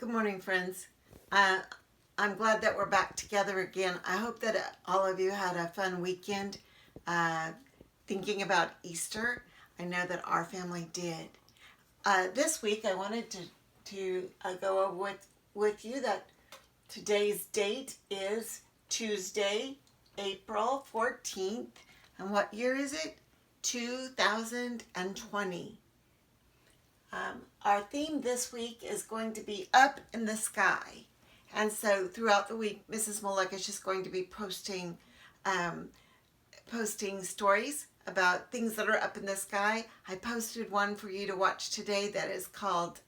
Good morning, friends. I'm glad that we're back together again. I hope that all of you had a fun weekend thinking about Easter. I know that our family did. This week, I wanted to go over with you that today's date is Tuesday, April 14th. And what year is it? 2020. Our theme this week is going to be up in the sky. And so throughout the week, Mrs. Molek is just going to be posting stories about things that are up in the sky. I posted one for you to watch today that is called,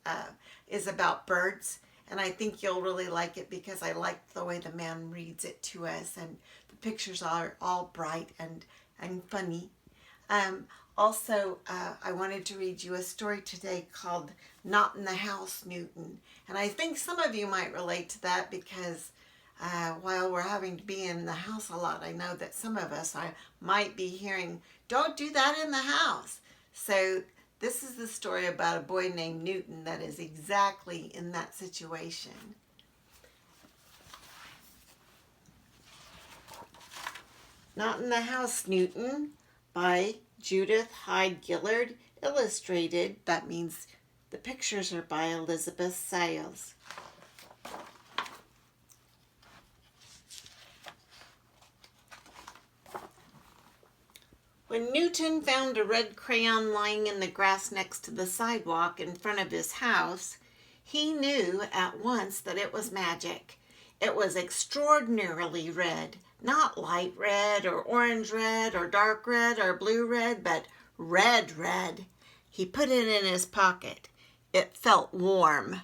is about birds. And I think you'll really like it because I like the way the man reads it to us. And the pictures are all bright and funny. Also, I wanted to read you a story today called Not in the House, Newton. And I think some of you might relate to that because while we're having to be in the house a lot, I know that some of us might be hearing, don't do that in the house. So this is the story about a boy named Newton that is exactly in that situation. Not in the House, Newton by Judith Hyde Gillard, illustrated. That means the pictures are by Elizabeth Sales. When Newton found a red crayon lying in the grass next to the sidewalk in front of his house, he knew at once that it was magic. It was extraordinarily red. Not light red or orange red or dark red or blue red, but red. He put it in his pocket. It felt warm.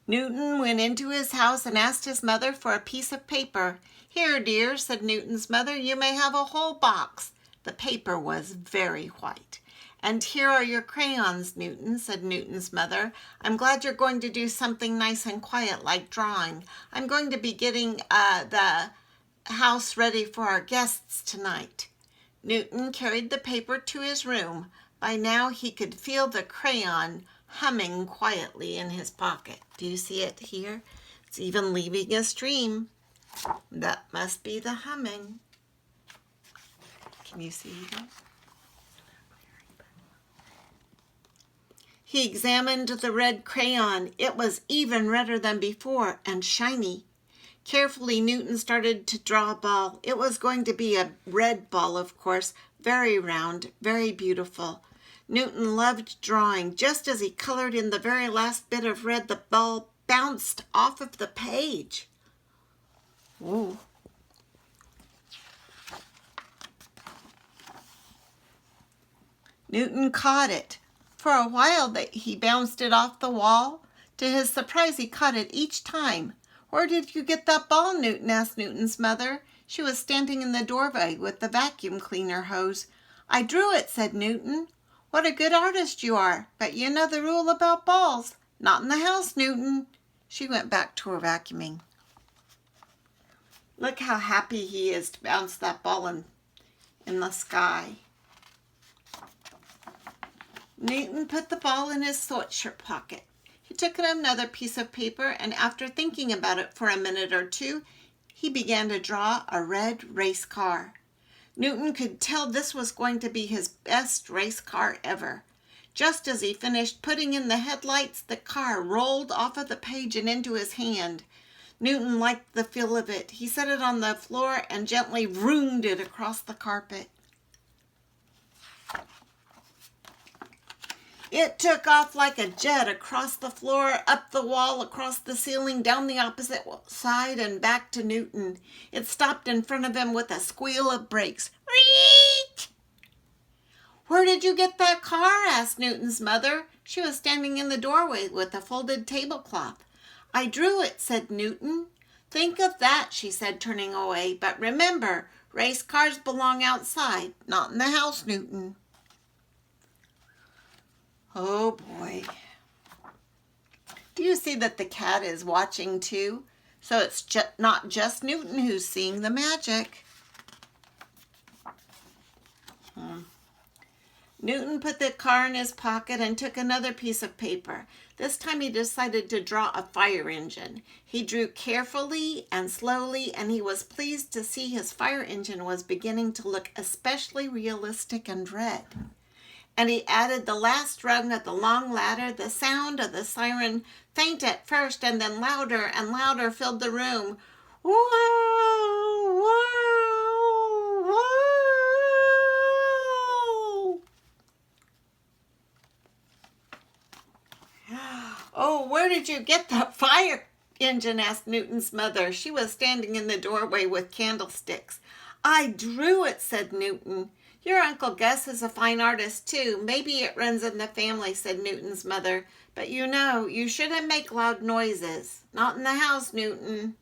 Newton went into his house and asked his mother for a piece of paper. Here, dear, said Newton's mother, you may have a whole box. The paper was very white. And here are your crayons, Newton, said Newton's mother. I'm glad you're going to do something nice and quiet like drawing. I'm going to be getting the house ready for our guests tonight. Newton carried the paper to his room. By now he could feel the crayon humming quietly in his pocket. Do you see it here? It's even leaving a stream. That must be the humming. Can you see that? He examined the red crayon. It was even redder than before and shiny. Carefully, Newton started to draw a ball. It was going to be a red ball, of course, very round, very beautiful. Newton loved drawing. Just as he colored in the very last bit of red, the ball bounced off of the page. Ooh. Newton caught it. For a while he bounced it off the wall. To his surprise, he caught it each time. Where did you get that ball, Newton? Asked Newton's mother. She was standing in the doorway with the vacuum cleaner hose. I drew it, said Newton. What a good artist you are. But you know the rule about balls. Not in the house, Newton. She went back to her vacuuming. Look how happy he is to bounce that ball in the sky. Newton put the ball in his sweatshirt pocket. He took another piece of paper, and after thinking about it for a minute or two, he began to draw a red race car. Newton could tell this was going to be his best race car ever. Just as he finished putting in the headlights, the car rolled off of the page and into his hand. Newton liked the feel of it. He set it on the floor and gently vroomed it across the carpet. It took off like a jet across the floor, up the wall, across the ceiling, down the opposite side, and back to Newton. It stopped in front of him with a squeal of brakes. Reek! Where did you get that car? Asked Newton's mother. She was standing in the doorway with a folded tablecloth. I drew it, said Newton. Think of that, she said, turning away. But remember, race cars belong outside, not in the house, Newton. Oh boy. Do you see that the cat is watching too? So it's not just Newton who's seeing the magic. Newton put the car in his pocket and took another piece of paper. This time he decided to draw a fire engine. He drew carefully and slowly, and he was pleased to see his fire engine was beginning to look especially realistic and red. And he added the last rung of the long ladder. The sound of the siren, faint at first and then louder and louder, filled the room. Whoa, whoa, whoa! Oh, where did you get that fire engine? Asked Newton's mother. She was standing in the doorway with candlesticks. I drew it, said Newton. Your Uncle Gus is a fine artist, too. Maybe it runs in the family, said Newton's mother. But you know, you shouldn't make loud noises. Not in the house, Newton.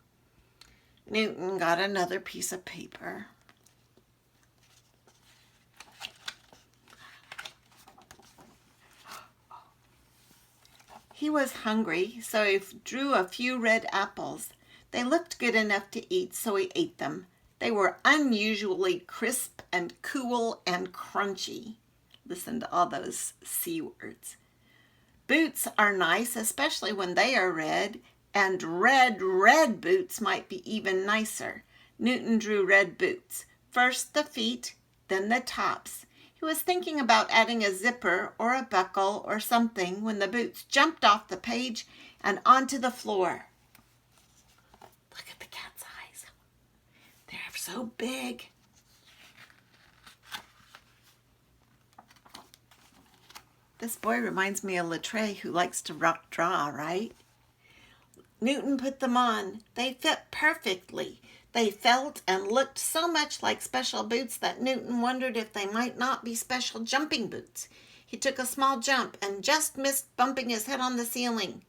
Newton got another piece of paper. He was hungry, so he drew a few red apples. They looked good enough to eat, so he ate them. They were unusually crisp and cool and crunchy. Listen to all those C words. Boots are nice, especially when they are red, and red boots might be even nicer. Newton drew red boots. First the feet, then the tops. He was thinking about adding a zipper or a buckle or something when the boots jumped off the page and onto the floor. Look at the cat's eyes. They're so big. This boy reminds me of Latreille, who likes to draw, right? Newton put them on. They fit perfectly. They felt and looked so much like special boots that Newton wondered if they might not be special jumping boots. He took a small jump and just missed bumping his head on the ceiling.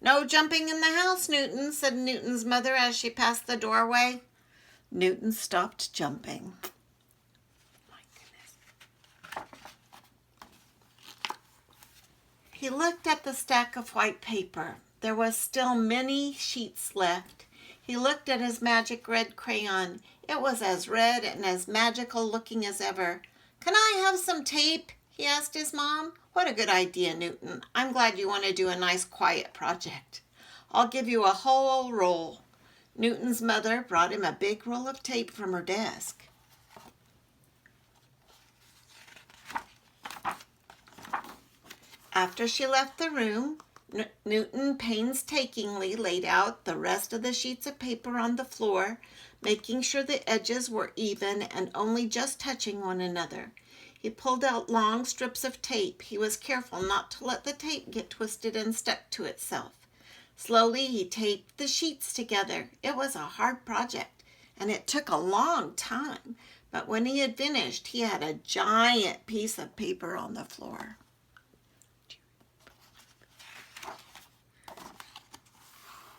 No jumping in the house, Newton, said Newton's mother as she passed the doorway. Newton stopped jumping. My goodness. He looked at the stack of white paper. There was still many sheets left. He looked at his magic red crayon. It was as red and as magical looking as ever. Can I have some tape? He asked his mom. What a good idea, Newton. I'm glad you want to do a nice quiet project. I'll give you a whole roll. Newton's mother brought him a big roll of tape from her desk. After she left the room, Newton painstakingly laid out the rest of the sheets of paper on the floor, making sure the edges were even and only just touching one another. He pulled out long strips of tape. He was careful not to let the tape get twisted and stuck to itself. Slowly, he taped the sheets together. It was a hard project, and it took a long time. But when he had finished, he had a giant piece of paper on the floor.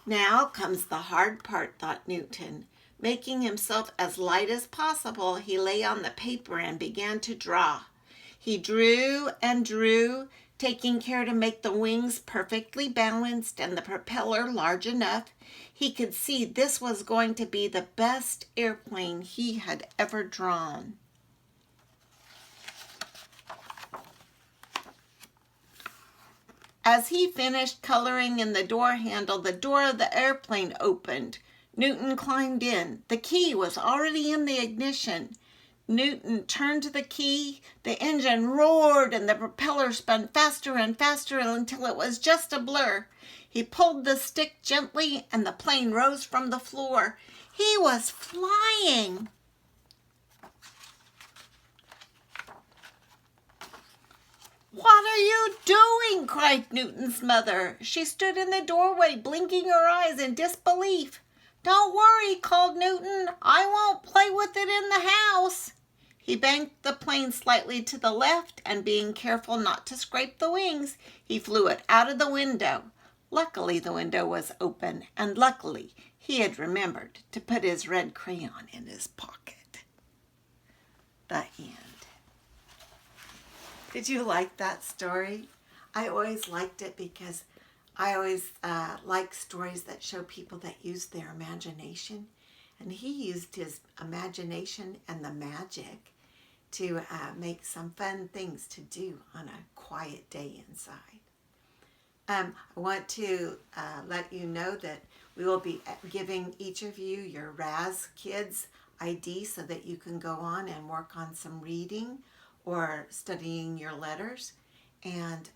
Now comes the hard part, thought Newton. Making himself as light as possible, he lay on the paper and began to draw. He drew and drew, taking care to make the wings perfectly balanced and the propeller large enough. He could see this was going to be the best airplane he had ever drawn. As he finished coloring in the door handle, the door of the airplane opened. Newton climbed in. The key was already in the ignition. Newton turned the key. The engine roared and the propeller spun faster and faster until it was just a blur. He pulled the stick gently and the plane rose from the floor. He was flying. What are you doing? Cried Newton's mother. She stood in the doorway, blinking her eyes in disbelief. Don't worry, called Newton. I won't play with it in the house. He banked the plane slightly to the left, and being careful not to scrape the wings, he flew it out of the window. Luckily, the window was open, and luckily, he had remembered to put his red crayon in his pocket. The end. Did you like that story? I always liked it because I always like stories that show people that use their imagination. And he used his imagination and the magic to make some fun things to do on a quiet day inside. I want to let you know that we will be giving each of you your Raz Kids ID so that you can go on and work on some reading or studying your letters. And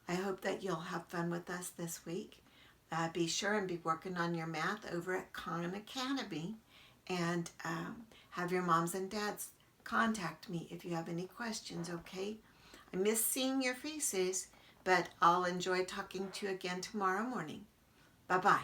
I hope that you'll have fun with us this week. Be sure and be working on your math over at Khan Academy, and have your moms and dads contact me if you have any questions, okay? I miss seeing your faces, but I'll enjoy talking to you again tomorrow morning. Bye-bye.